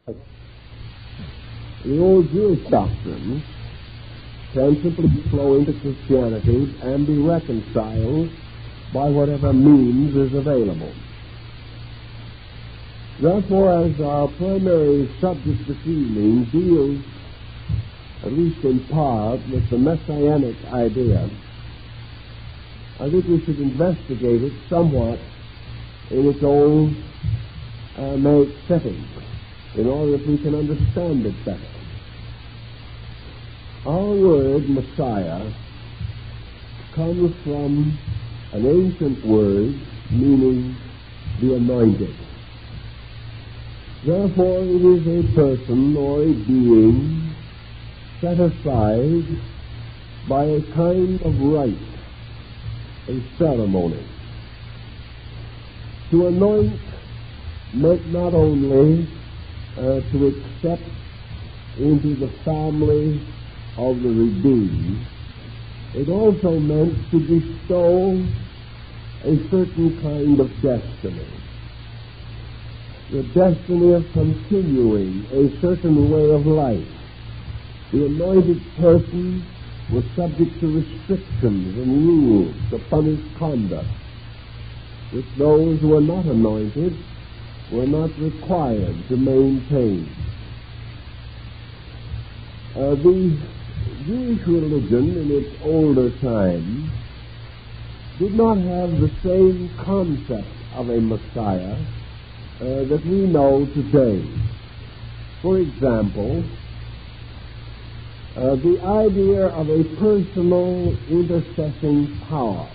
The old Jewish doctrine can simply flow into Christianity and be reconciled by whatever means is available. Therefore, as our primary subject this evening deals, at least in part, with the messianic idea, I think we should investigate it somewhat in its own Aramaic setting in order that we can understand it better. Our word Messiah comes from an ancient word meaning the anointed. Therefore, it is a person or a being set aside by a kind of rite, a ceremony. To anoint meant not only to accept into the family of the redeemed, it also meant to bestow a certain kind of destiny. The destiny of continuing a certain way of life. The anointed person was subject to restrictions and rules upon his conduct, which those who were not anointed were not required to maintain. The Jewish religion in its older times did not have the same concept of a Messiah that we know today. For example, the idea of a personal intercessing power,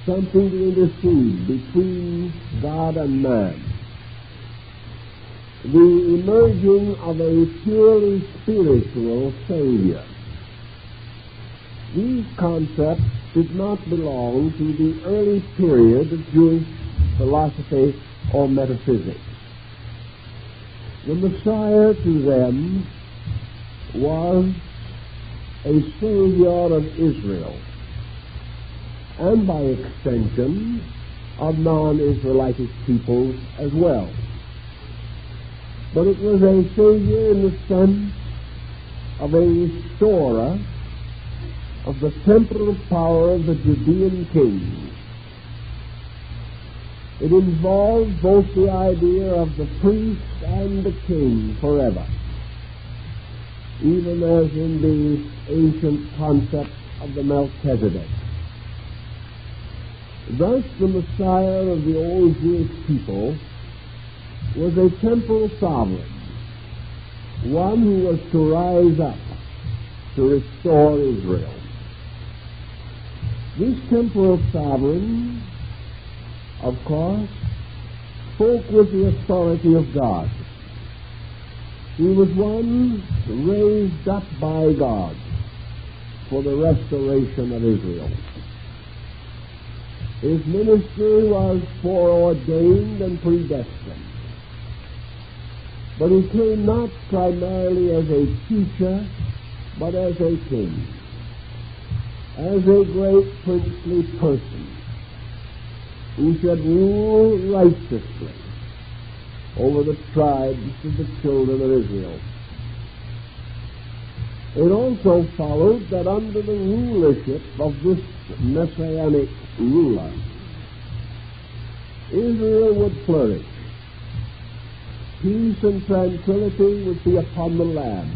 something to intercede between God and man, the emerging of a purely spiritual Savior. These concepts did not belong to the early period of Jewish philosophy or metaphysics. The Messiah to them was a Savior of Israel, and by extension of non-Israelitic peoples as well. But it was a Savior in the sense of a restorer of the temporal power of the Judean kings. It involved both the idea of the priest and the king forever, even as in the ancient concept of the Melchizedek. Thus, the Messiah of the old Jewish people was a temporal sovereign, one who was to rise up to restore Israel. This temporal sovereign, of course, spoke with the authority of God. He was one raised up by God for the restoration of Israel. His ministry was foreordained and predestined. But he came not primarily as a teacher, but as a king, as a great princely person who should rule righteously over the tribes of the children of Israel. It also followed that under the rulership of this messianic ruler, Israel would flourish. Peace and tranquility would be upon the land.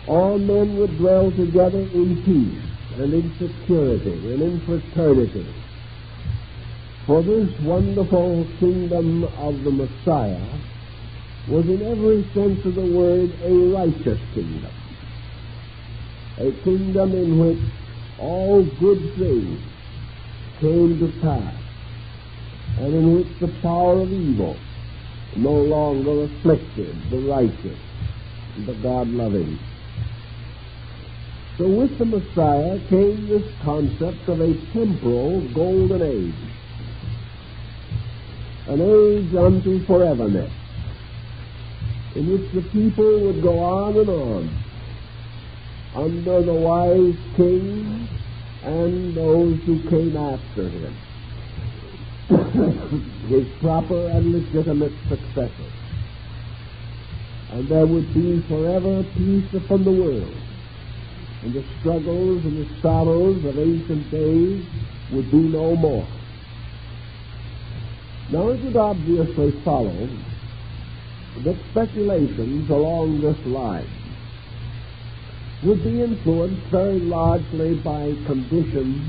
All men would dwell together in peace and in security and in fraternity. For this wonderful kingdom of the Messiah was in every sense of the word a righteous kingdom. A kingdom in which all good things came to pass, and in which the power of evil no longer afflicted the righteous, the God-loving. So with the Messiah came this concept of a temporal golden age, an age unto foreverness, in which the people would go on and on under the wise king and those who came after him, his proper and legitimate successors. and there would be forever peace upon the world, and the struggles and the sorrows of ancient days would be no more. Now it would obviously follow that speculations along this line would be influenced very largely by conditions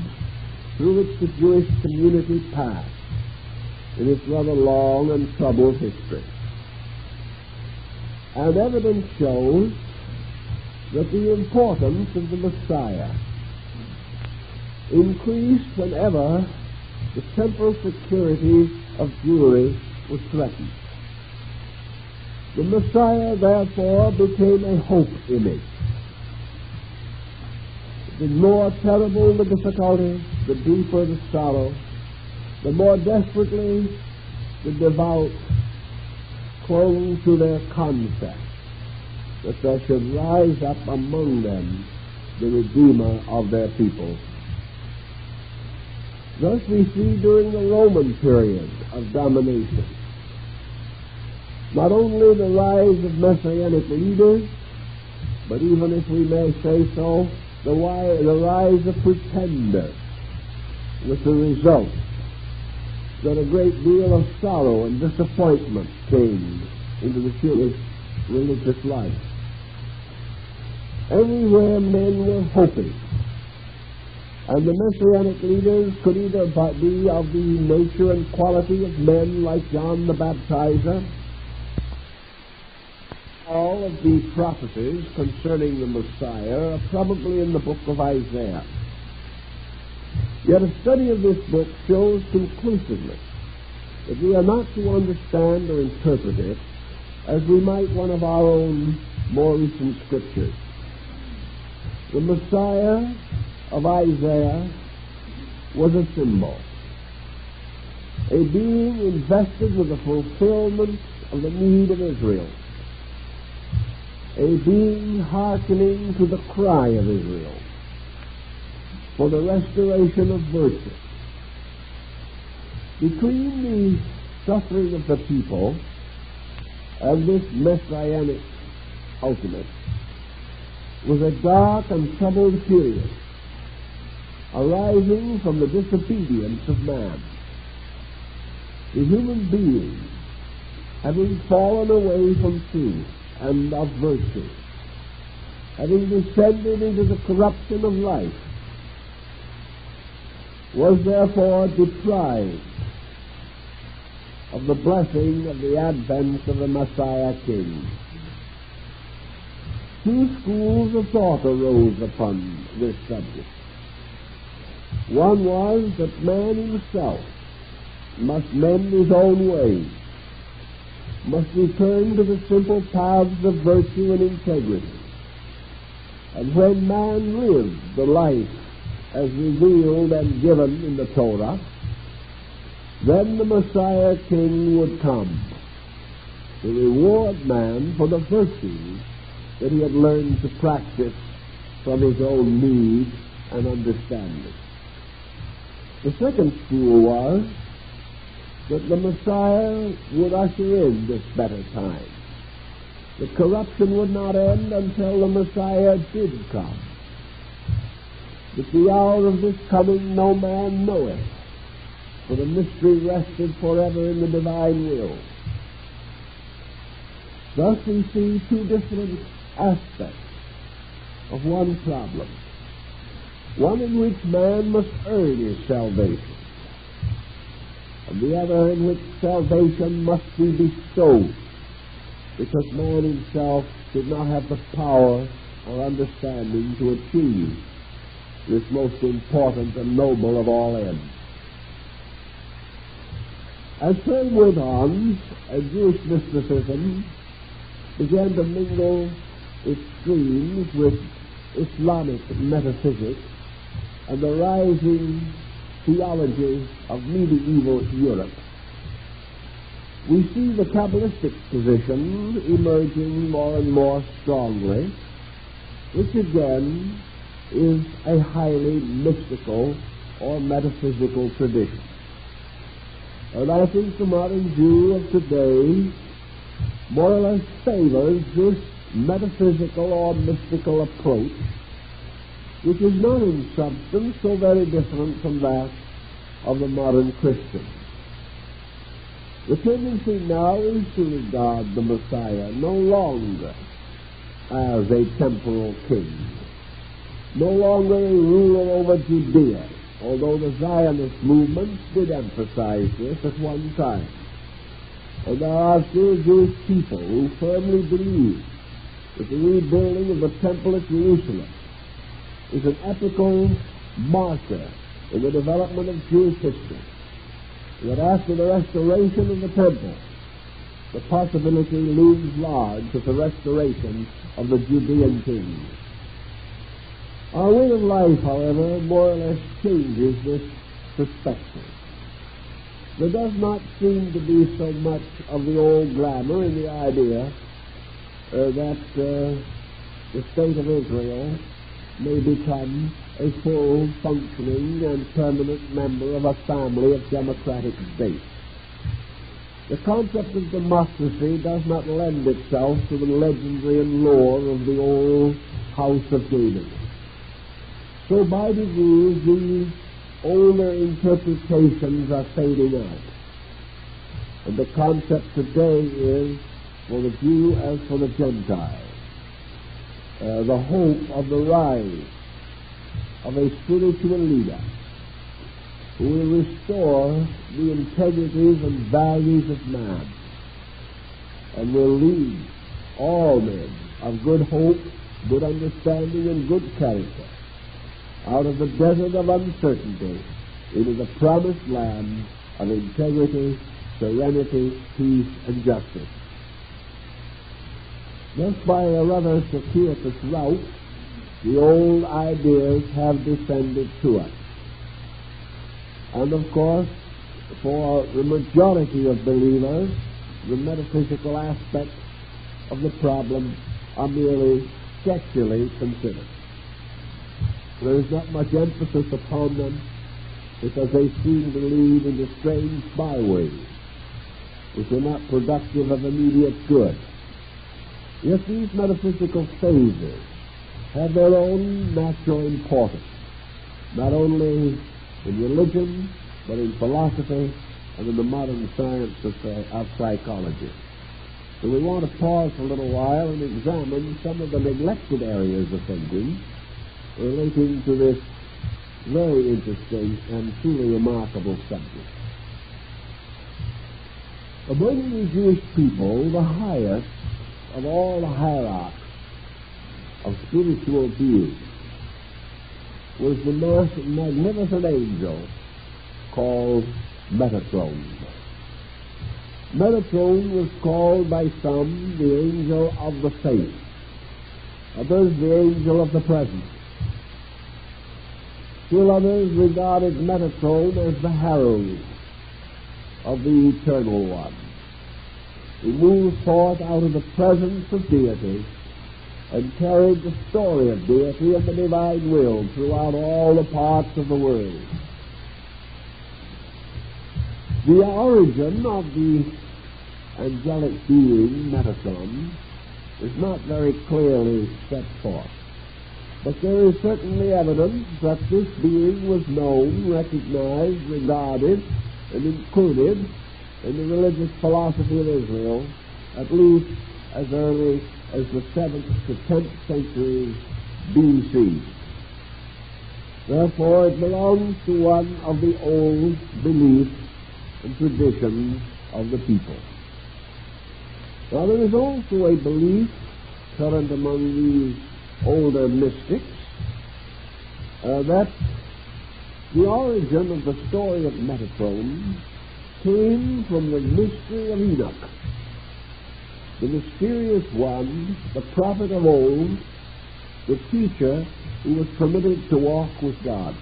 through which the Jewish community passed in its rather long and troubled history. And evidence shows that the importance of the Messiah increased whenever the temporal security of Jewry was threatened. The Messiah, therefore, became a hope image. The more terrible the difficulty, the deeper the sorrow, the more desperately the devout clung to their concept that there should rise up among them the Redeemer of their people. Thus we see during the Roman period of domination not only the rise of Messianic leaders, but even, if we may say so, the rise of pretenders, with the result that a great deal of sorrow and disappointment came into the Jewish religious life. Everywhere men were hoping, and the Messianic leaders could either be of the nature and quality of men like John the Baptizer. All of the prophecies concerning the Messiah are probably in the book of Isaiah. Yet a study of this book shows conclusively that we are not to understand or interpret it as we might one of our own more recent scriptures. The Messiah of Isaiah was a symbol, a being invested with the fulfillment of the need of Israel, a being hearkening to the cry of Israel for the restoration of virtue. Between the suffering of the people and this messianic ultimate was a dark and troubled period arising from the disobedience of man. The human being, having fallen away from truth and of virtue, having descended into the corruption of life, was therefore deprived of the blessing of the advent of the Messiah King. Two schools of thought arose upon this subject. One was that man himself must mend his own ways, must return to the simple paths of virtue and integrity. And when man lived the life as revealed and given in the Torah, then the Messiah King would come to reward man for the virtues that he had learned to practice from his own need and understanding. The second school was that the Messiah would usher in this better time. The corruption would not end until the Messiah did come. That the hour of this coming no man knoweth, for the mystery rested forever in the divine will. Thus we see two different aspects of one problem. One in which man must earn his salvation, and the other in which salvation must be bestowed, because man himself did not have the power or understanding to achieve this most important and noble of all ends. As time went on, Jewish mysticism began to mingle its streams with Islamic metaphysics and the rising theology of medieval Europe. We see the Kabbalistic position emerging more and more strongly, which again is a highly mystical or metaphysical tradition. And I think the modern Jew of today more or less favors this metaphysical or mystical approach, which is not in substance so very different from that of the modern Christian. The tendency now is to regard the Messiah no longer as a temporal king, no longer a ruler over Judea, although the Zionist movement did emphasize this at one time. And there are still Jewish people who firmly believe that the rebuilding of the temple at Jerusalem is an epical marker in the development of Jewish history. That after the restoration of the temple, the possibility looms large of the restoration of the Judean kings. Our way of life, however, more or less changes this perspective. There does not seem to be so much of the old glamour in the idea that the state of Israel may become a full, functioning, and permanent member of a family of democratic states. The concept of democracy does not lend itself to the legendary and lore of the old house of David. So by degrees, these older interpretations are fading out. And the concept today is, for the Jew as for the Gentile, the hope of the rise of a spiritual leader who will restore the integrities and values of man and will lead all men of good hope, good understanding, and good character out of the desert of uncertainty into the promised land of integrity, serenity, peace, and justice. Thus, by a rather circuitous route, the old ideas have descended to us. And of course, for the majority of believers, the metaphysical aspects of the problem are merely sketchily considered. There is not much emphasis upon them because they seem to lead into strange byways which are not productive of immediate good. Yet these metaphysical phases have their own natural importance, not only in religion, but in philosophy and in the modern science of psychology. So we want to pause for a little while and examine some of the neglected areas of thinking relating to this very interesting and truly remarkable subject. Among the Jewish people, the highest of all the hierarchs of spiritual beings was the most magnificent angel called Metatron. Metatron was called by some the angel of the faith, others the angel of the present. Still others regarded Metatron as the herald of the Eternal One, who moved forth out of the presence of deity and carried the story of deity and the divine will throughout all the parts of the world. The origin of the angelic being, Metatron, is not very clearly set forth. But there is certainly evidence that this being was known, recognized, regarded, and included in the religious philosophy of Israel, at least as early as the 7th to 10th centuries B.C. Therefore, it belongs to one of the old beliefs and traditions of the people. Now, there is also a belief current among these older mystics that the origin of the story of Metatron came from the mystery of Enoch, the mysterious one, the prophet of old, the teacher who was permitted to walk with God.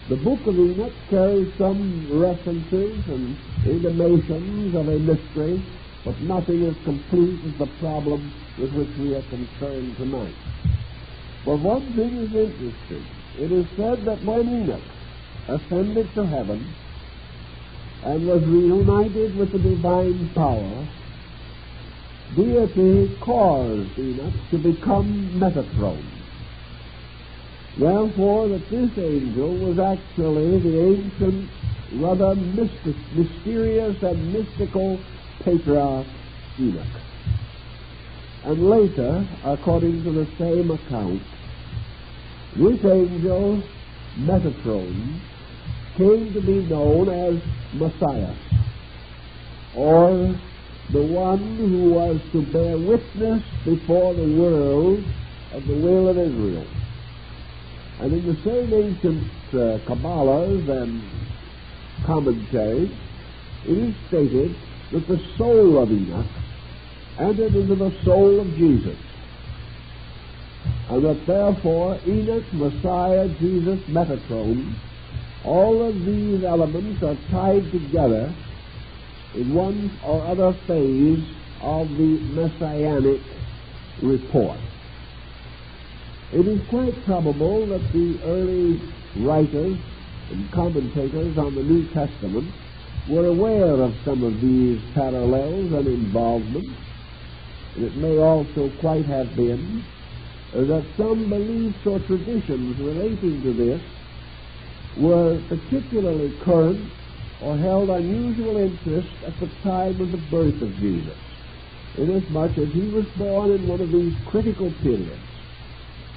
The book of Enoch carries some references and intimations of a mystery, but nothing as complete as the problem with which we are concerned tonight. But one thing is interesting. It is said that when Enoch ascended to heaven and was reunited with the divine power, deity caused Enoch to become Metatron. Therefore, that this angel was actually the ancient, rather mysterious and mystical patriarch Enoch. And later, according to the same account, this angel, Metatron, came to be known as Messiah, or the one who was to bear witness before the world of the will of Israel. And in the same ancient Kabbalahs and commentaries, it is stated that the soul of Enoch entered into the soul of Jesus, and that therefore Enoch, Messiah, Jesus, Metatron, all of these elements are tied together in one or other phase of the messianic report. It is quite probable that the early writers and commentators on the New Testament were aware of some of these parallels and involvements. And it may also quite have been that some beliefs or traditions relating to this were particularly current or held unusual interest at the time of the birth of Jesus, inasmuch as he was born in one of these critical periods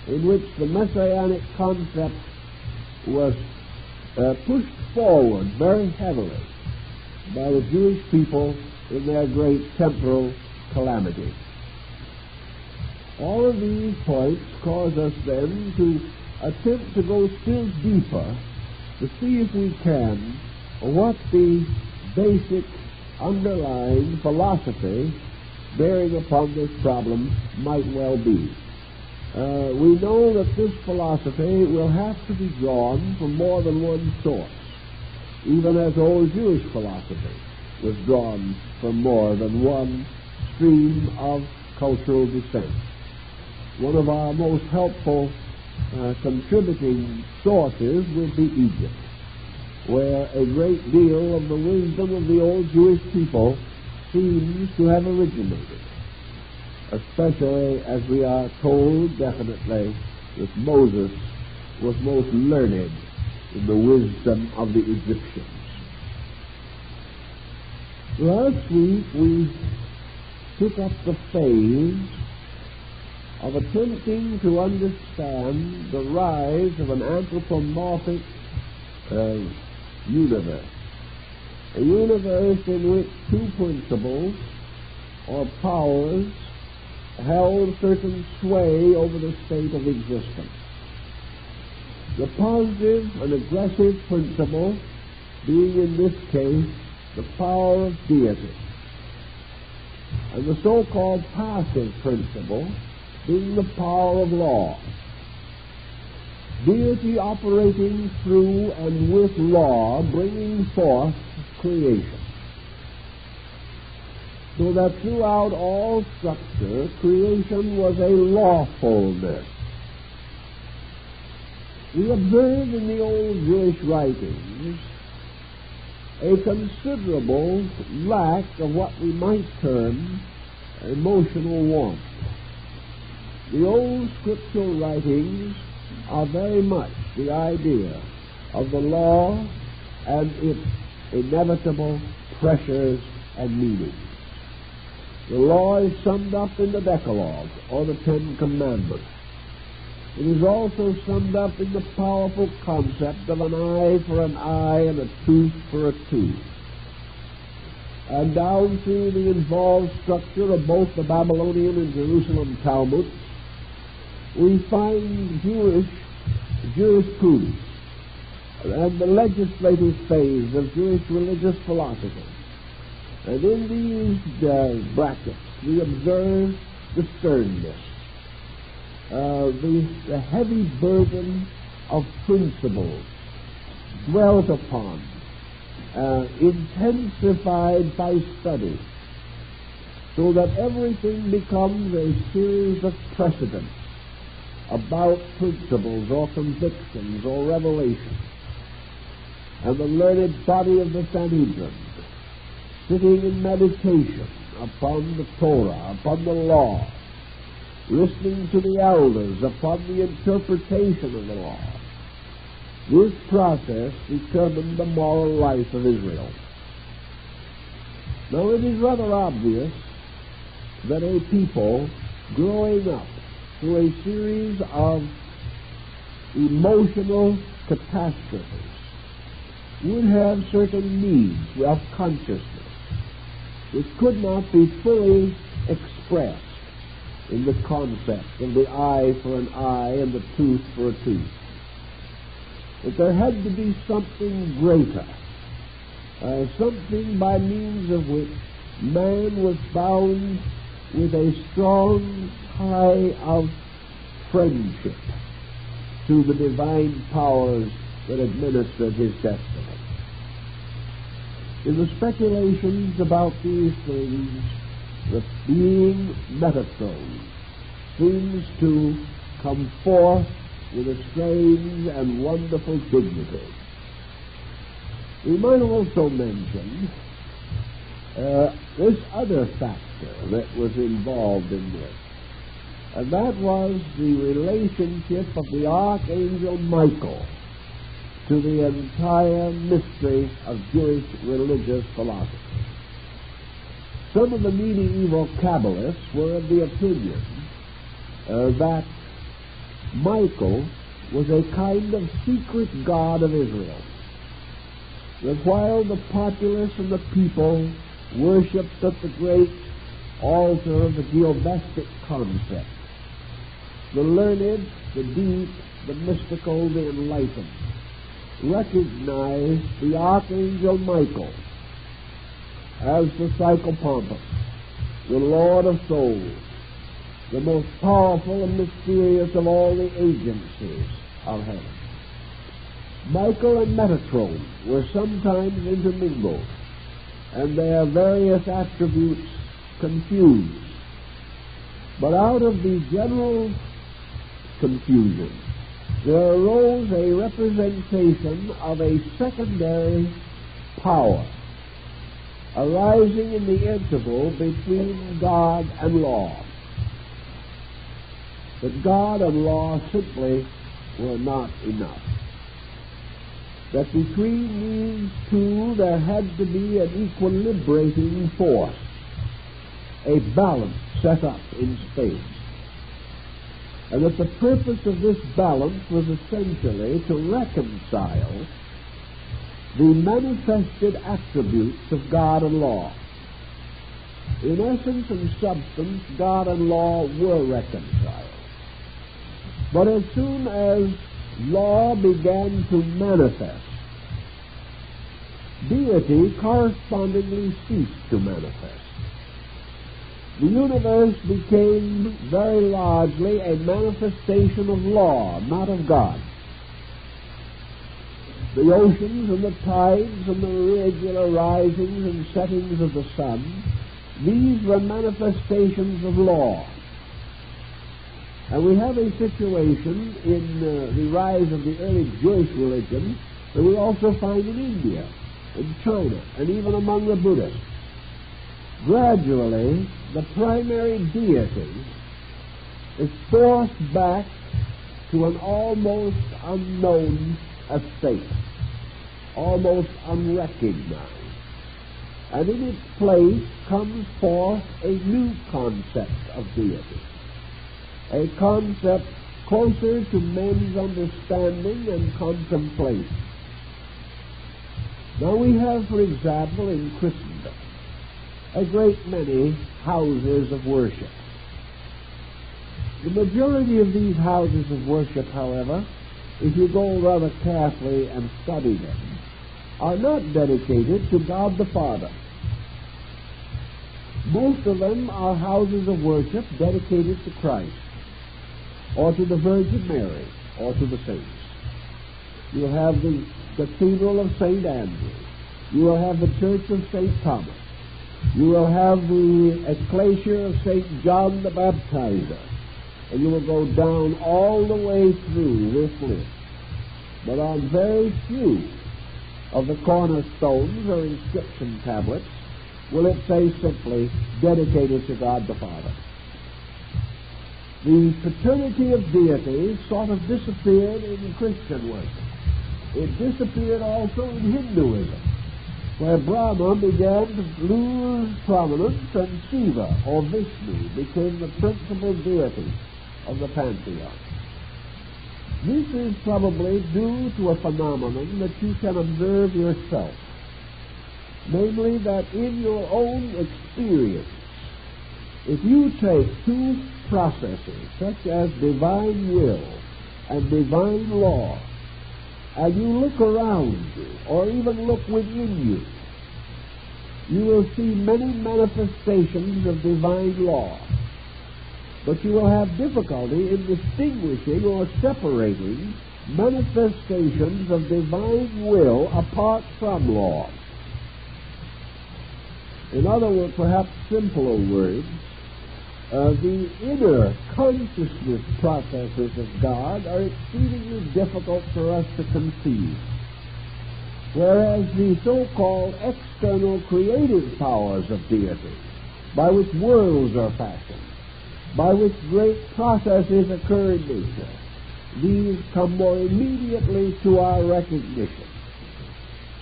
in which the messianic concept was pushed forward very heavily by the Jewish people in their great temporal calamity. All of these points cause us then to attempt to go still deeper to see if we can what the basic underlying philosophy bearing upon this problem might well be. We know that this philosophy will have to be drawn from more than one source, even as old Jewish philosophy was drawn from more than one stream of cultural descent. One of our most helpful contributing sources would be Egypt, where a great deal of the wisdom of the old Jewish people seems to have originated, especially as we are told definitely that Moses was most learned in the wisdom of the Egyptians. Last week we took up the phase of attempting to understand the rise of an anthropomorphic universe, a universe in which two principles or powers held certain sway over the state of existence. The positive and aggressive principle being in this case the power of deity, and the so-called passive principle being the power of law. Deity operating through and with law, bringing forth creation. So that throughout all structure, creation was a lawfulness. We observe in the old Jewish writings a considerable lack of what we might term emotional warmth. The old scriptural writings are very much the idea of the law and its inevitable pressures and meanings. The law is summed up in the Decalogue, or the Ten Commandments. It is also summed up in the powerful concept of an eye for an eye and a tooth for a tooth. And down through the involved structure of both the Babylonian and Jerusalem Talmuds, we find Jewish jurisprudence and the legislative phase of Jewish religious philosophy. And in these brackets, we observe the sternness, the heavy burden of principles dwelt upon, intensified by study, so that everything becomes a series of precedents about principles or convictions or revelations. And the learned body of the Sanhedrin, sitting in meditation upon the Torah, upon the law, listening to the elders, upon the interpretation of the law. This process determined the moral life of Israel. Now, it is rather obvious that a people growing up through a series of emotional catastrophes would have certain needs of consciousness which could not be fully expressed in the concept of the eye for an eye and the tooth for a tooth. That there had to be something greater, something by means of which man was bound with a strong tie of friendship to the divine powers that administered his destiny. In the speculations about these things, the being Metatron seems to come forth with a strange and wonderful dignity. We might also mention this other factor that was involved in this, and that was the relationship of the Archangel Michael to the entire mystery of Jewish religious philosophy. Some of the medieval Kabbalists were of the opinion that Michael was a kind of secret god of Israel, that while the populace and the people worshipped at the great altar of the geovestic concept, the learned, the deep, the mystical, the enlightened recognized the Archangel Michael as the Psychopompus, the Lord of souls, the most powerful and mysterious of all the agencies of heaven. Michael and Metatron were sometimes intermingled, and their various attributes confused. But out of the general confusion, there arose a representation of a secondary power arising in the interval between God and law. That God and law simply were not enough. That between these two there had to be an equilibrating force, a balance set up in space. And that the purpose of this balance was essentially to reconcile the manifested attributes of God and law. In essence and substance, God and law were reconciled. But as soon as law began to manifest, deity correspondingly ceased to manifest. The universe became very largely a manifestation of law, not of God. The oceans and the tides and the irregular risings and settings of the sun, these were manifestations of law. And we have a situation in the rise of the early Jewish religion that we also find in India, in China, and even among the Buddhists. Gradually, the primary deity is forced back to an almost unknown estate, almost unrecognized. And in its place comes forth a new concept of deity, a concept closer to men's understanding and contemplation. Now we have, for example, in Christendom, a great many houses of worship. The majority of these houses of worship, however, if you go rather carefully and study them, are not dedicated to God the Father. Most of them are houses of worship dedicated to Christ, or to the Virgin Mary, or to the saints. You'll have the Cathedral of St. Andrew. You will have the Church of St. Thomas. You will have the Ecclesia of St. John the Baptizer. And you will go down all the way through this list. But on very few of the cornerstones or inscription tablets will it say simply, dedicated to God the Father. The paternity of deity sort of disappeared in Christian worship. It disappeared also in Hinduism, where Brahma began to lose prominence and Shiva, or Vishnu, became the principal deity of the pantheon. This is probably due to a phenomenon that you can observe yourself, namely that in your own experience, if you take two processes such as divine will and divine law, and you look around you, or even look within you will see many manifestations of divine law. But you will have difficulty in distinguishing or separating manifestations of divine will apart from law. In other words, perhaps simpler words, the inner consciousness processes of God are exceedingly difficult for us to conceive, whereas the so-called external creative powers of deity, by which worlds are fashioned, by which great processes occur in nature, these come more immediately to our recognition.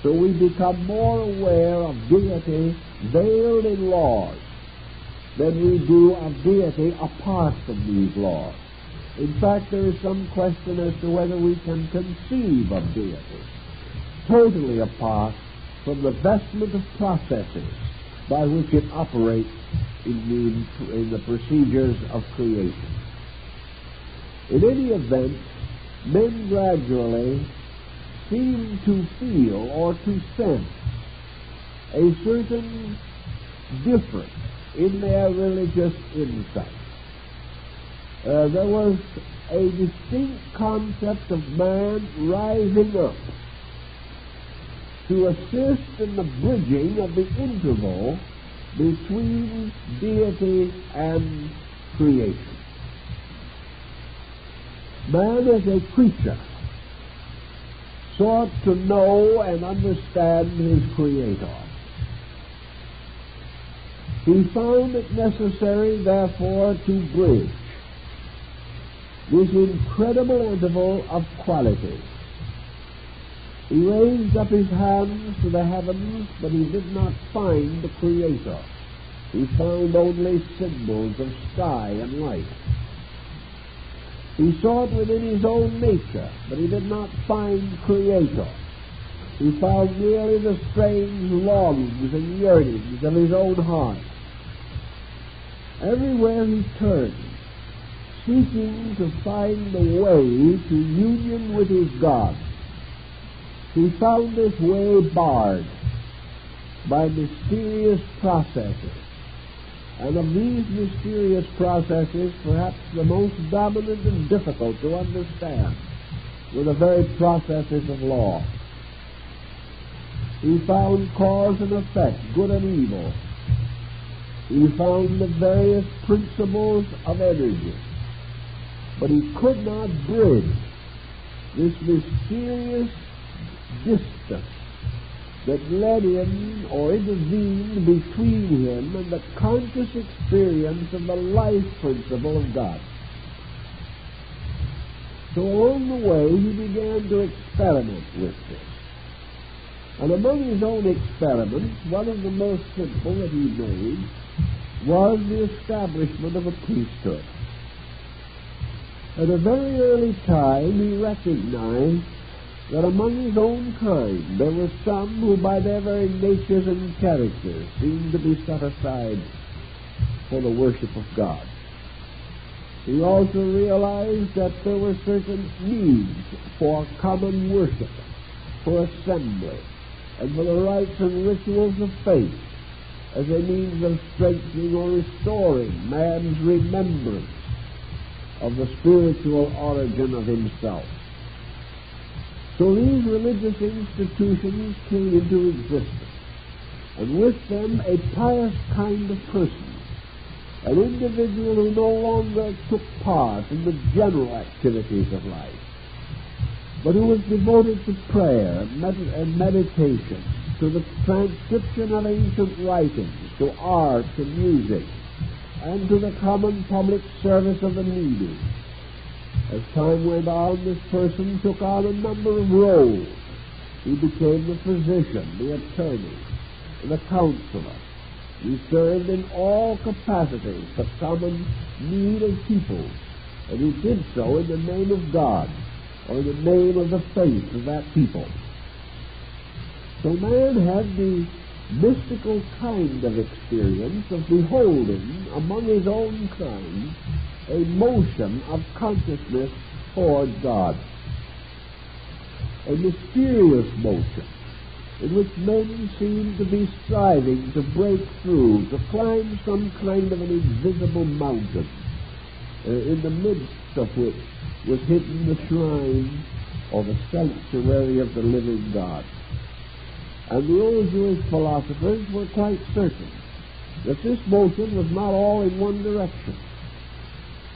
So we become more aware of deity veiled in laws than we do of deity apart from these laws. In fact, there is some question as to whether we can conceive of deity totally apart from the vestment of processes by which it operates in the procedures of creation. In any event, men gradually seem to feel or to sense a certain difference in their religious insight. There was a distinct concept of man rising up to assist in the bridging of the interval between deity and creation. Man as a creature sought to know and understand his Creator. He found it necessary, therefore, to bridge this incredible interval of quality. He raised up his hands to the heavens, but he did not find the Creator. He found only symbols of sky and light. He sought within his own nature, but he did not find Creator. He found merely the strange longings and yearnings of his own heart. Everywhere he turned, seeking to find the way to union with his God, he found this way barred by mysterious processes. And of these mysterious processes, perhaps the most dominant and difficult to understand were the very processes of law. He found cause and effect, good and evil. He found the various principles of energy. But he could not bridge this mysterious distance that led him or intervened between him and the conscious experience of the life principle of God. So along the way he began to experiment with this. And among his own experiments, one of the most simple that he made was the establishment of a priesthood. At a very early time he recognized that among his own kind there were some who by their very natures and characters seemed to be set aside for the worship of God. He also realized that there were certain needs for common worship, for assembly, and for the rites and rituals of faith as a means of strengthening or restoring man's remembrance of the spiritual origin of himself. So these religious institutions came into existence, and with them a pious kind of person, an individual who no longer took part in the general activities of life, but who was devoted to prayer and meditation, to the transcription of ancient writings, to art and music, and to the common public service of the needy. As time went on, this person took on a number of roles. He became the physician, the attorney, the counselor. He served in all capacities the common need of people, and he did so in the name of God, or in the name of the faith of that people. So man had the mystical kind of experience of beholding among his own kind a motion of consciousness toward God, a mysterious motion in which men seemed to be striving to break through, to climb some kind of an invisible mountain, in the midst of which was hidden the shrine or the sanctuary of the living God. And the old Jewish philosophers were quite certain that this motion was not all in one direction.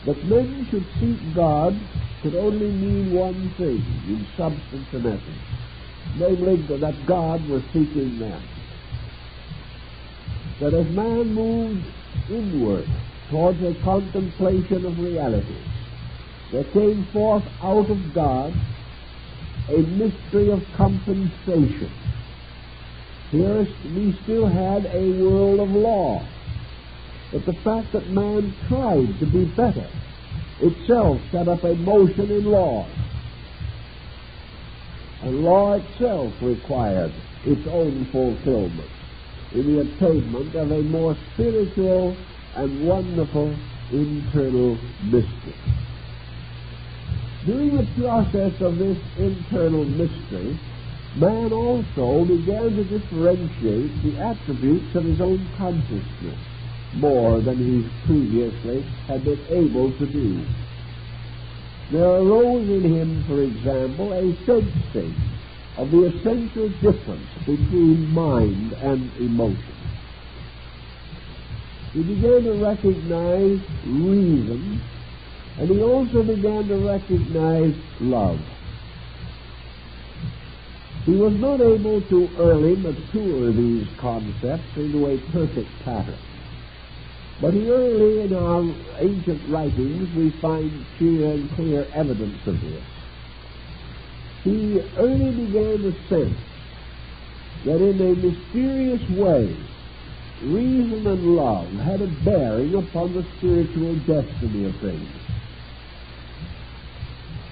That men should seek God could only mean one thing in substance and essence, namely that God was seeking them. That as man moved inward towards a contemplation of reality, there came forth out of God a mystery of compensation. Here we still had a world of law, but the fact that man tried to be better itself set up a motion in law. And law itself required its own fulfillment in the attainment of a more spiritual and wonderful internal mystery. During the process of this internal mystery, man also began to differentiate the attributes of his own consciousness more than he previously had been able to do. There arose in him, for example, a sensing of the essential difference between mind and emotion. He began to recognize reason, and he also began to recognize love. He was not able to early mature these concepts into a perfect pattern. But early in our ancient writings we find clear evidence of this. He early began to sense that in a mysterious way, reason and love had a bearing upon the spiritual destiny of things.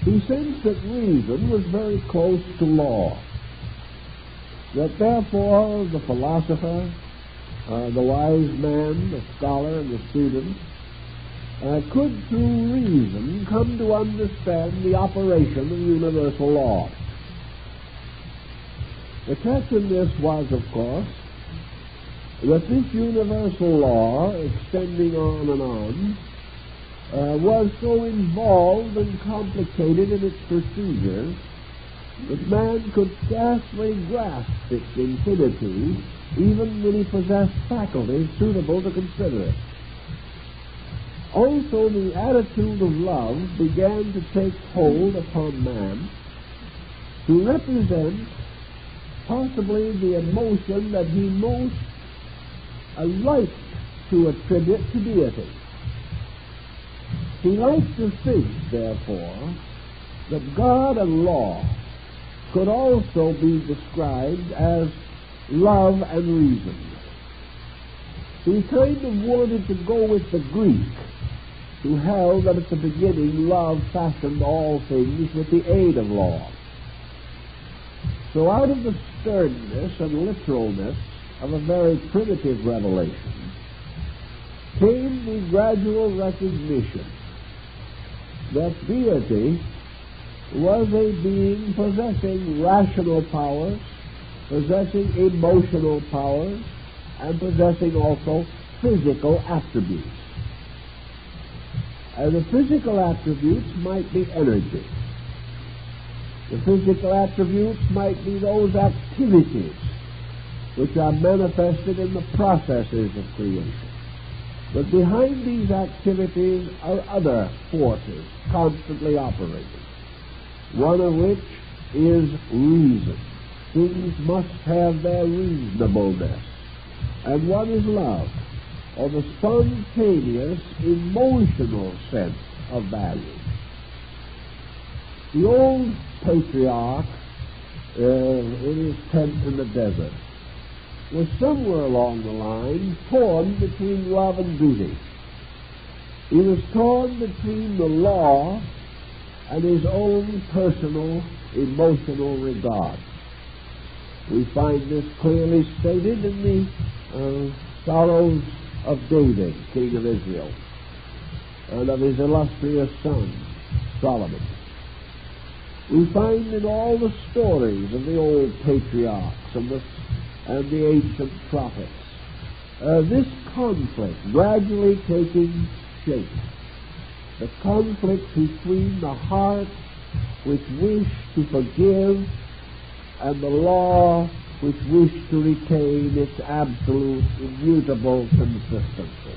He sensed that reason was very close to law, that therefore the philosopher, the wise man, the scholar, and the student could through reason come to understand the operation of universal law. The catch in this was, of course, that this universal law, extending on and on, was so involved and complicated in its procedures that man could scarcely grasp its infinitude even when he possessed faculties suitable to consider it. Also, the attitude of love began to take hold upon man to represent possibly the emotion that he most liked to attribute to deity. He liked to think, therefore, that God and law could also be described as love and reason. He kind of wanted to go with the Greek, who held that at the beginning love fashioned all things with the aid of law. So out of the sternness and literalness of a very primitive revelation came the gradual recognition that deity was a being possessing rational powers, possessing emotional powers, and possessing also physical attributes. And the physical attributes might be energy. The physical attributes might be those activities which are manifested in the processes of creation. But behind these activities are other forces constantly operating, one of which is reason. things must have their reasonableness. And what is love? Or the spontaneous, emotional sense of value. The old patriarch in his tent in the desert was somewhere along the line torn between love and duty. He was torn between the law and his own personal, emotional regard. We find this clearly stated in the sorrows of David, king of Israel, and of his illustrious son, Solomon. We find in all the stories of the old patriarchs and the ancient prophets this conflict gradually taking shape. The conflict between the heart which wished to forgive and the law which wished to retain its absolute, immutable consistency.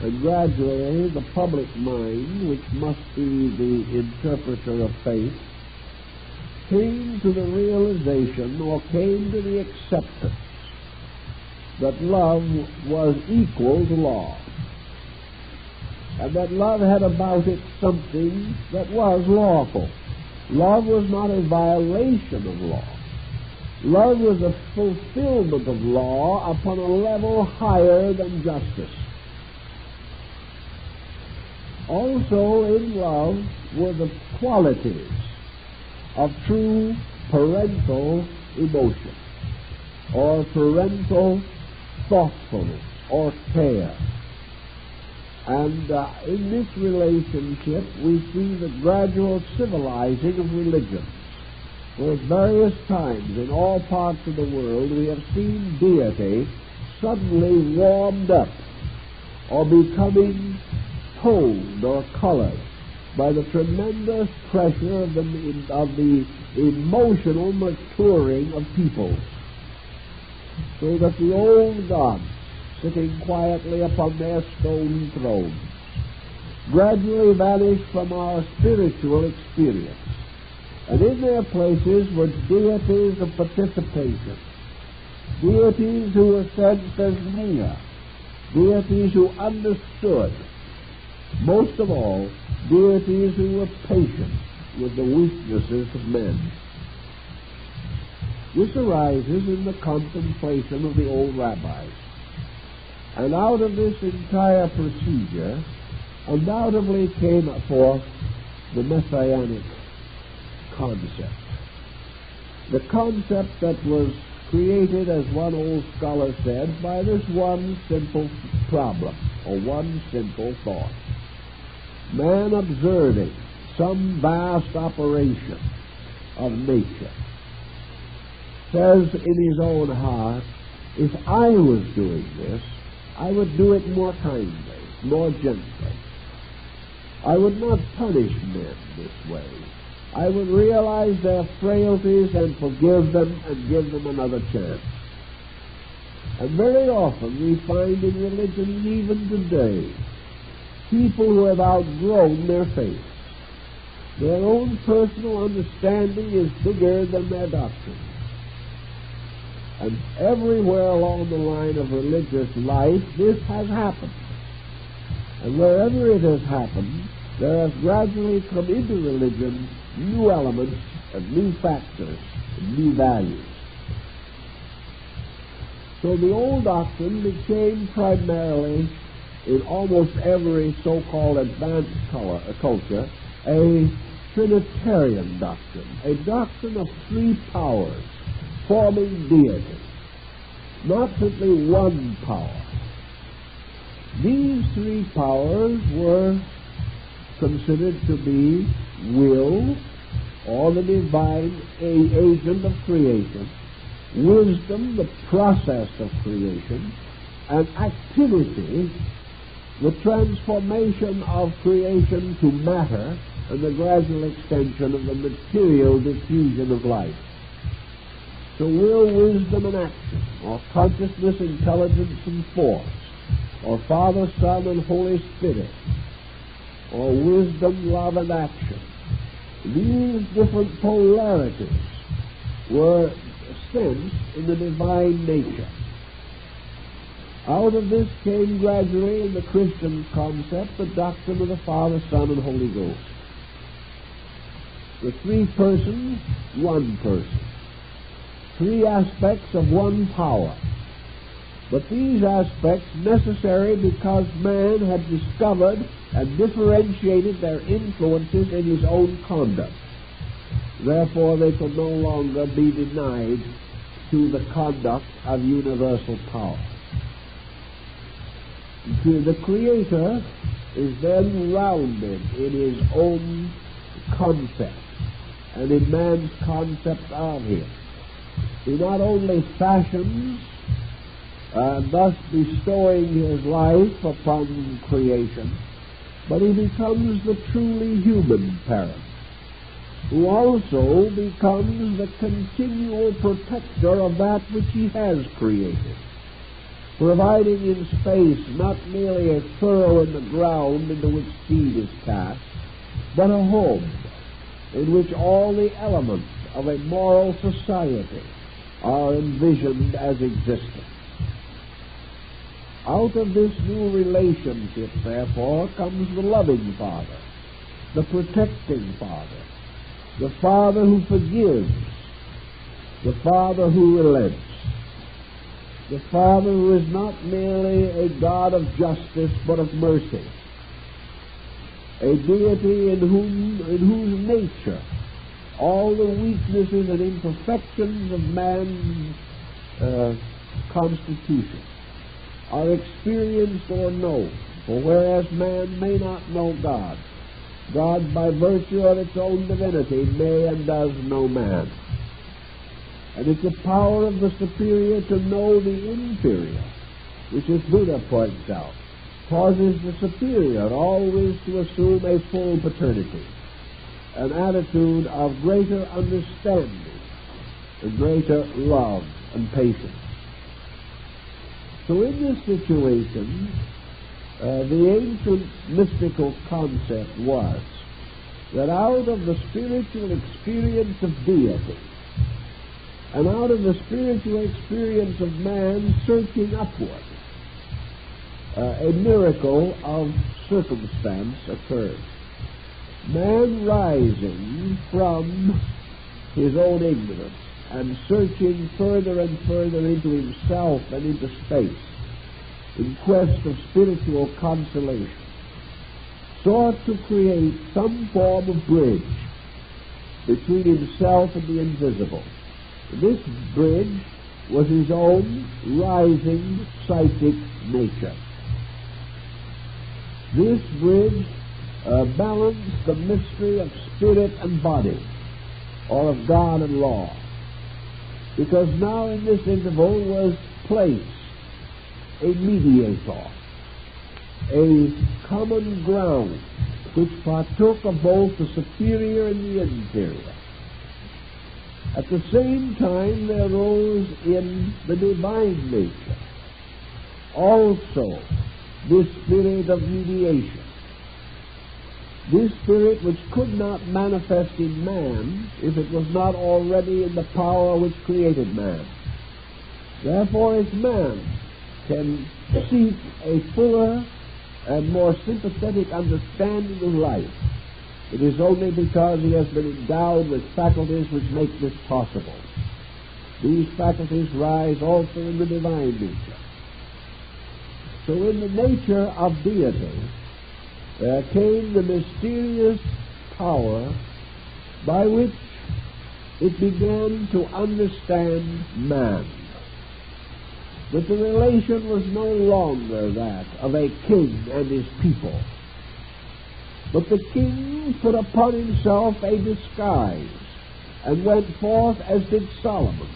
And gradually the public mind, which must be the interpreter of faith, came to the realization or came to the acceptance that love was equal to law, and that love had about it something that was lawful. Love was not a violation of law. Love was a fulfillment of law upon a level higher than justice. Also in love were the qualities of true parental emotion, or parental thoughtfulness, or care. And in this relationship we see the gradual civilizing of religions. For at various times in all parts of the world we have seen deity suddenly warmed up or becoming toned or colored by the tremendous pressure of the emotional maturing of peoples, so that the old gods, sitting quietly upon their stone thrones, gradually vanished from our spiritual experience, and in their places were deities of participation, deities who were sensed as near, deities who understood, most of all, deities who were patient with the weaknesses of men. This arises in the contemplation of the old rabbis. And out of this entire procedure undoubtedly came forth the messianic concept. The concept that was created, as one old scholar said, by this one simple problem, or one simple thought. Man observing some vast operation of nature says in his own heart, if I was doing this, I would do it more kindly, more gently. I would not punish men this way. I would realize their frailties and forgive them and give them another chance. And very often we find in religion even today people who have outgrown their faith. Their own personal understanding is bigger than their doctrine. And everywhere along the line of religious life, this has happened. And wherever it has happened, there has gradually come into religion new elements and new factors and new values. So the old doctrine became primarily, in almost every so-called advanced culture, a Trinitarian doctrine, a doctrine of three powers forming deity, not simply one power. These three powers were considered to be will, or the divine agent of creation, wisdom, the process of creation, and activity, the transformation of creation to matter, and the gradual extension of the material diffusion of life. So will, wisdom, and action, or consciousness, intelligence, and force, or Father, Son, and Holy Spirit, or wisdom, love, and action. These different polarities were sensed in the divine nature. Out of this came gradually in the Christian concept the doctrine of the Father, Son, and Holy Ghost. The three persons, one person. Three aspects of one power. But these aspects necessary because man had discovered and differentiated their influences in his own conduct. Therefore, they could no longer be denied to the conduct of universal power. The Creator is then rounded in his own concept and in man's concept of him. He not only fashions, thus bestowing his life upon creation, but he becomes the truly human parent, who also becomes the continual protector of that which he has created, providing in space not merely a furrow in the ground into which seed is cast, but a home in which all the elements of a moral society are envisioned as existing. Out of this new relationship, therefore, comes the loving Father, the protecting Father, the Father who forgives, the Father who relents, the Father who is not merely a God of justice but of mercy, a deity in whose nature all the weaknesses and imperfections of man's constitution are experienced or known. For whereas man may not know God, God, by virtue of its own divinity, may and does know man. And it's the power of the superior to know the inferior, which, as Buddha points out, causes the superior always to assume a full paternity, an attitude of greater understanding, and greater love and patience. So in this situation, the ancient mystical concept was that out of the spiritual experience of deity and out of the spiritual experience of man searching upward, a miracle of circumstance occurred. Man rising from his own ignorance and searching further and further into himself and into space in quest of spiritual consolation, sought to create some form of bridge between himself and the invisible. This bridge was his own rising psychic nature. This bridge balanced the mystery of spirit and body, or of God and law, because now in this interval was placed a mediator, a common ground which partook of both the superior and the inferior. At the same time, there rose in the divine nature also this spirit of mediation, this spirit which could not manifest in man if it was not already in the power which created man. Therefore, as man can seek a fuller and more sympathetic understanding of life, it is only because he has been endowed with faculties which make this possible. These faculties rise also in the divine nature. So in the nature of deity, there came the mysterious power by which it began to understand man. That the relation was no longer that of a king and his people, but the king put upon himself a disguise and went forth, as did Solomon,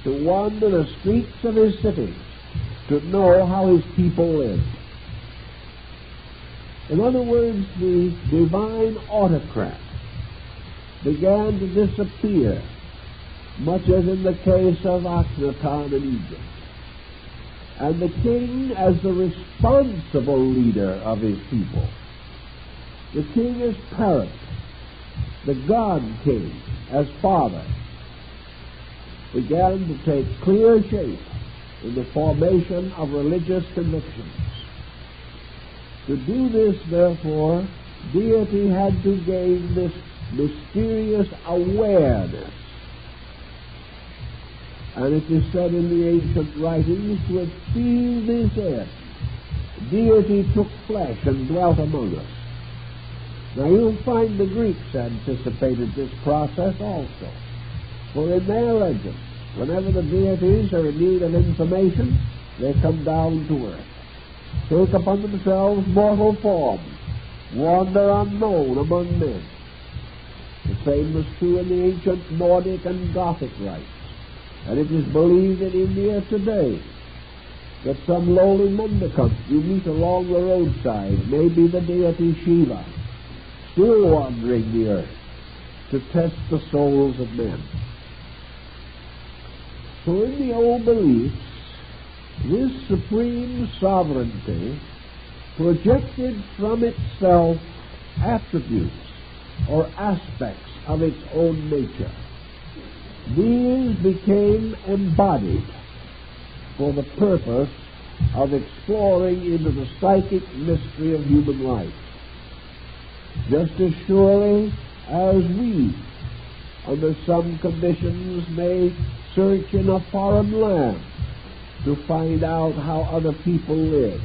to wander the streets of his cities, to know how his people lived. In other words, the divine autocrat began to disappear, much as in the case of Akhenaton in Egypt. And the king as the responsible leader of his people, the king as parent, the God king as father, began to take clear shape in the formation of religious convictions. To do this, therefore, deity had to gain this mysterious awareness. And it is said in the ancient writings, to achieve this end, deity took flesh and dwelt among us. Now you'll find the Greeks anticipated this process also. For in their legends, whenever the deities are in need of information, they come down to earth, take upon themselves mortal form, wander unknown among men. The same was true in the ancient Nordic and Gothic rites, and it is believed in India today that some lowly mendicant you meet along the roadside may be the deity Shiva, still wandering the earth to test the souls of men. So in the old beliefs, this supreme sovereignty projected from itself attributes or aspects of its own nature. These became embodied for the purpose of exploring into the psychic mystery of human life. Just as surely as we, under some conditions, may search in a foreign land to find out how other people live,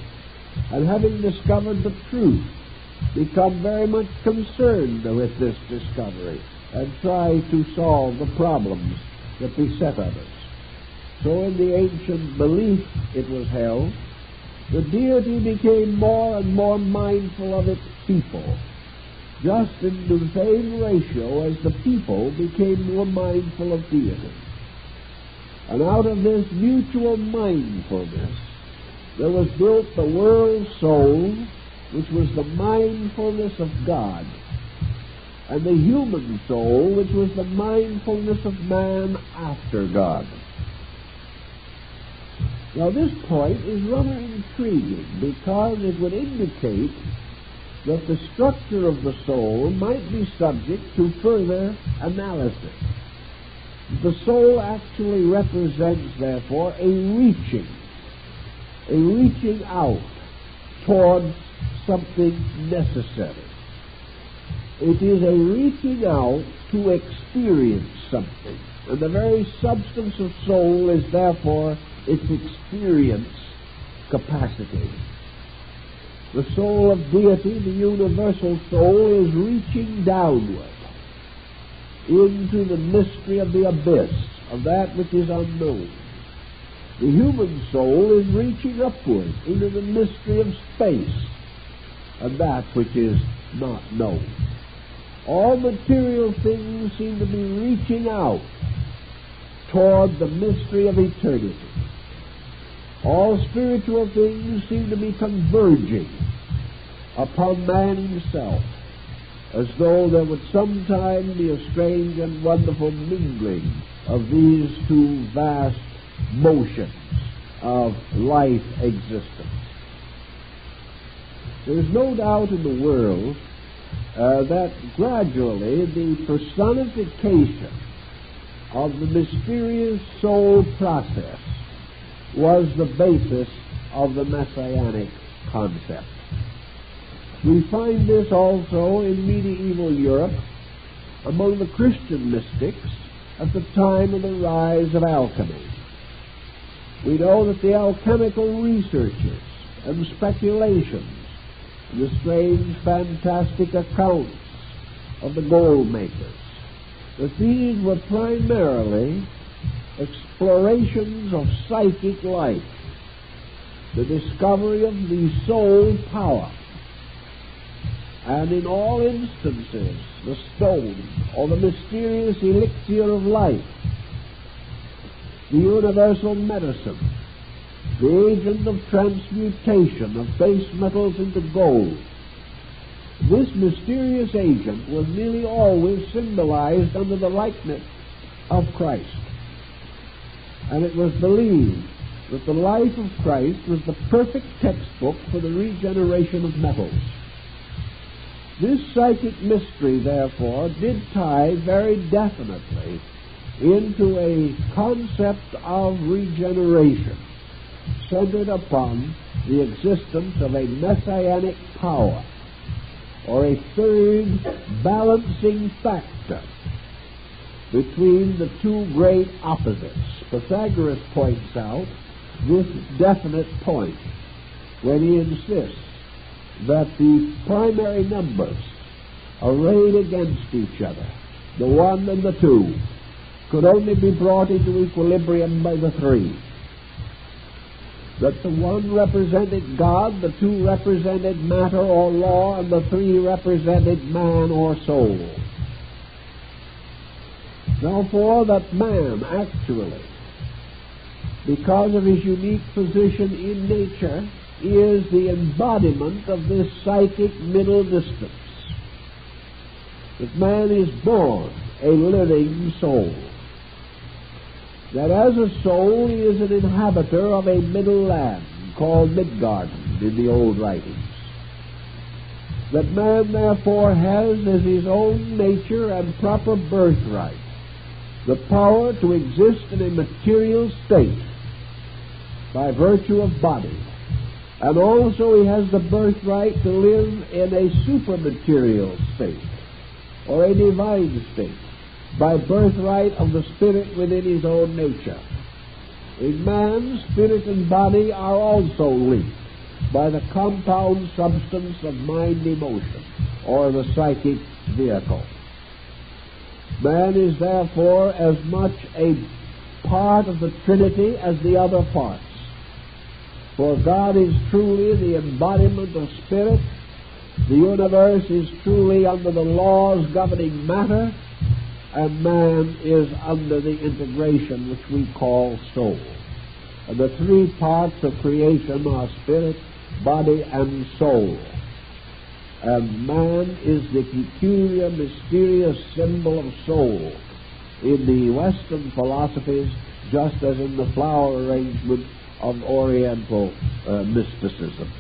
and having discovered the truth, become very much concerned with this discovery and try to solve the problems that beset others. So in the ancient belief, it was held, the deity became more and more mindful of its people, just in the same ratio as the people became more mindful of deity. And out of this mutual mindfulness, there was built the world soul, which was the mindfulness of God, and the human soul, which was the mindfulness of man after God. Now this point is rather intriguing, because it would indicate that the structure of the soul might be subject to further analysis. The soul actually represents, therefore, a reaching out towards something necessary. It is a reaching out to experience something, and the very substance of soul is therefore its experience capacity. The soul of deity, the universal soul, is reaching downward into the mystery of the abyss, of that which is unknown. The human soul is reaching upward into the mystery of space, and that which is not known. All material things seem to be reaching out toward the mystery of eternity. All spiritual things seem to be converging upon man himself, as though there would sometime be a strange and wonderful mingling of these two vast motions of life existence. There is no doubt in the world that gradually the personification of the mysterious soul process was the basis of the Messianic concept. We find this also in medieval Europe among the Christian mystics at the time of the rise of alchemy. We know that the alchemical researches and speculations, the strange, fantastic accounts of the gold makers, that these were primarily explorations of psychic life, the discovery of the soul power, and in all instances the stone or the mysterious elixir of life, the universal medicine, the agent of transmutation of base metals into gold. This mysterious agent was nearly always symbolized under the likeness of Christ. And it was believed that the life of Christ was the perfect textbook for the regeneration of metals. This psychic mystery, therefore, did tie very definitely into a concept of regeneration centered upon the existence of a messianic power, or a third balancing factor between the two great opposites. Pythagoras points out this definite point when he insists that the primary numbers arrayed against each other, the 1 and the 2, could only be brought into equilibrium by the 3. That the 1 represented God, the 2 represented matter or law, and the 3 represented man or soul. Therefore, that man actually, because of his unique position in nature, is the embodiment of this psychic middle distance. That man is born a living soul. That as a soul he is an inhabitor of a middle land called Midgarden in the old writings. That man therefore has as his own nature and proper birthright the power to exist in a material state by virtue of body, and also he has the birthright to live in a supermaterial state, or a divine state, by birthright of the spirit within his own nature. In man, spirit and body are also linked by the compound substance of mind-emotion, or the psychic vehicle. Man is therefore as much a part of the Trinity as the other parts. For God is truly the embodiment of spirit, the universe is truly under the laws governing matter, and man is under the integration which we call soul. And the 3 parts of creation are spirit, body, and soul. And man is the peculiar, mysterious symbol of soul in the Western philosophies, just as in the flower arrangement of Oriental mysticism.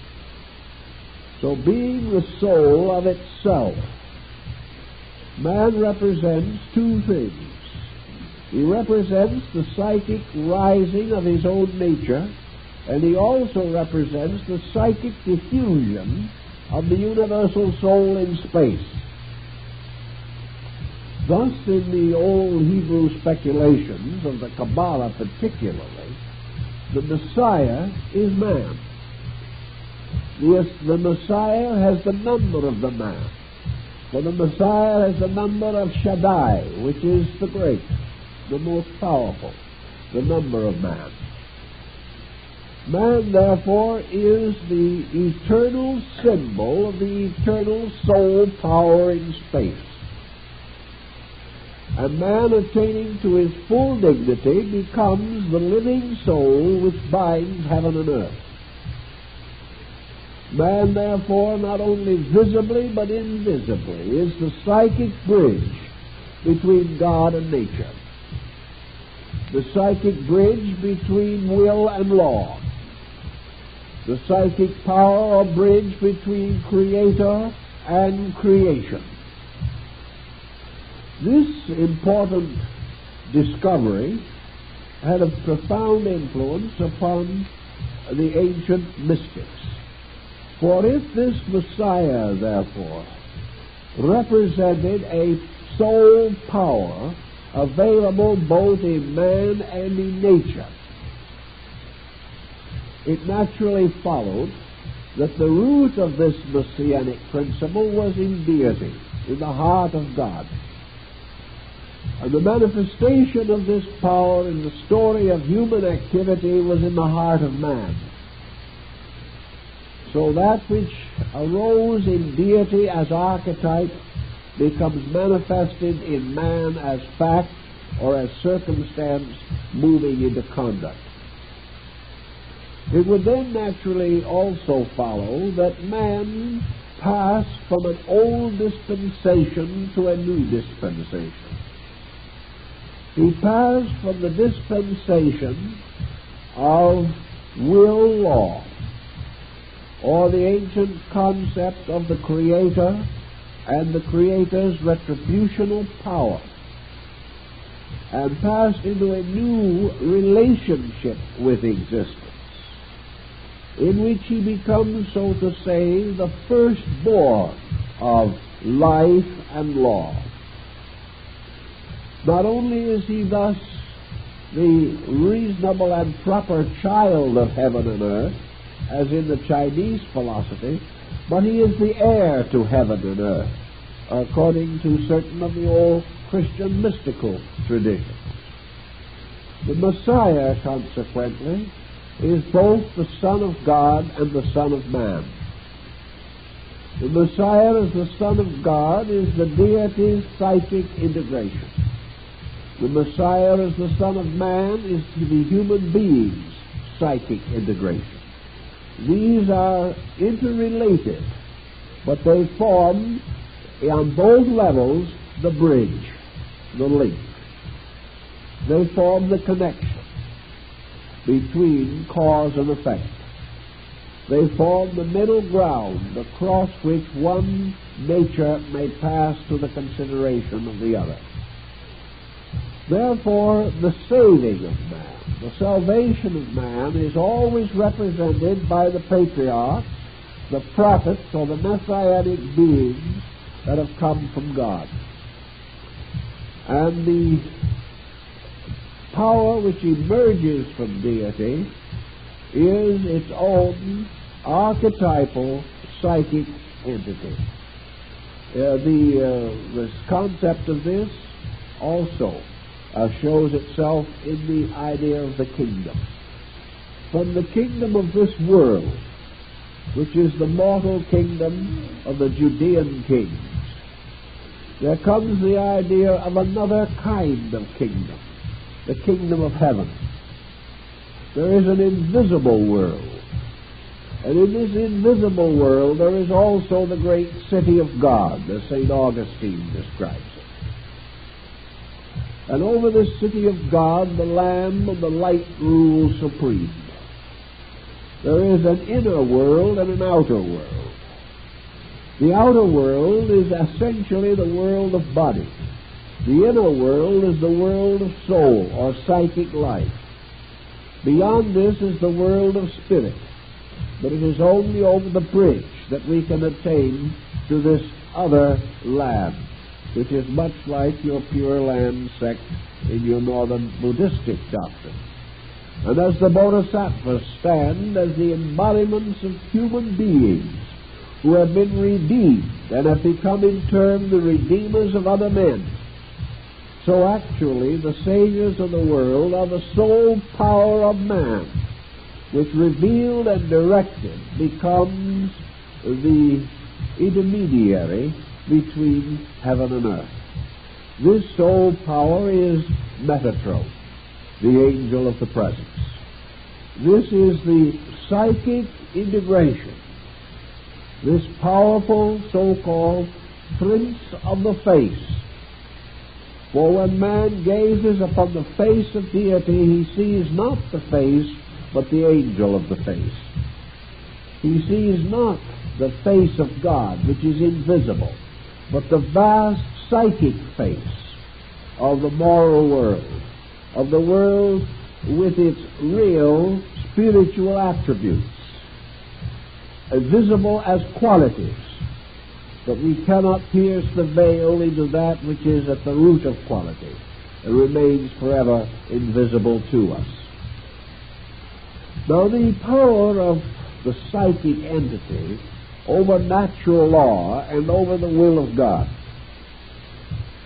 So, being the soul of itself, man represents 2 things. He represents the psychic rising of his own nature, and he also represents the psychic diffusion of the universal soul in space. Thus, in the old Hebrew speculations of the Kabbalah particularly, the Messiah is man. Yes, the Messiah has the number of the man. For the Messiah has the number of Shaddai, which is the great, the most powerful, the number of man. Man, therefore, is the eternal symbol of the eternal soul power in space. And man, attaining to his full dignity, becomes the living soul which binds heaven and earth. Man, therefore, not only visibly but invisibly, is the psychic bridge between God and nature, the psychic bridge between will and law, the psychic power or bridge between creator and creation. This important discovery had a profound influence upon the ancient mystics. For if this Messiah, therefore, represented a soul power available both in man and in nature, it naturally followed that the root of this messianic principle was in deity, in the heart of God. And the manifestation of this power in the story of human activity was in the heart of man. So that which arose in deity as archetype becomes manifested in man as fact or as circumstance moving into conduct. It would then naturally also follow that man passed from an old dispensation to a new dispensation. He passed from the dispensation of will law, or the ancient concept of the Creator and the Creator's retributional power, and passed into a new relationship with existence, in which he becomes, so to say, the firstborn of life and law. Not only is he thus the reasonable and proper child of heaven and earth, as in the Chinese philosophy, but he is the heir to heaven and earth, according to certain of the old Christian mystical traditions. The Messiah, consequently, is both the Son of God and the Son of Man. The Messiah as the Son of God is the deity's psychic integration. The Messiah as the Son of Man is the human being's psychic integration. These are interrelated, but they form, on both levels, the bridge, the link. They form the connection between cause and effect. They form the middle ground across which one nature may pass to the consideration of the other. Therefore, the saving of man, the salvation of man, is always represented by the patriarchs, the prophets, or the messianic beings that have come from God. And the power which emerges from deity is its own archetypal psychic entity. The concept of this also shows itself in the idea of the kingdom. From the kingdom of this world, which is the mortal kingdom of the Judean kings, there comes the idea of another kind of kingdom, the kingdom of heaven. There is an invisible world, and in this invisible world there is also the great city of God, as St. Augustine describes it. And over this city of God, the Lamb of the light rules supreme. There is an inner world and an outer world. The outer world is essentially the world of body. The inner world is the world of soul or psychic life. Beyond this is the world of spirit. But it is only over the bridge that we can attain to this other land, which is much like your Pure Land sect in your northern Buddhistic doctrine. And as the Bodhisattvas stand as the embodiments of human beings who have been redeemed and have become in turn the redeemers of other men, so actually the saviors of the world are the sole power of man, which revealed and directed becomes the intermediary between heaven and earth. This sole power is Metatron, the angel of the presence. This is the psychic integration, this powerful so-called prince of the face. For when man gazes upon the face of deity, he sees not the face, but the angel of the face. He sees not the face of God, which is invisible, but the vast psychic face of the moral world, of the world with its real spiritual attributes, visible as qualities, but we cannot pierce the veil into that which is at the root of quality and remains forever invisible to us. Now, the power of the psychic entity over natural law and over the will of God,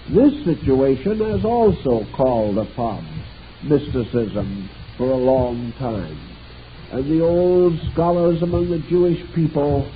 this situation has also called upon mysticism for a long time. And the old scholars among the Jewish people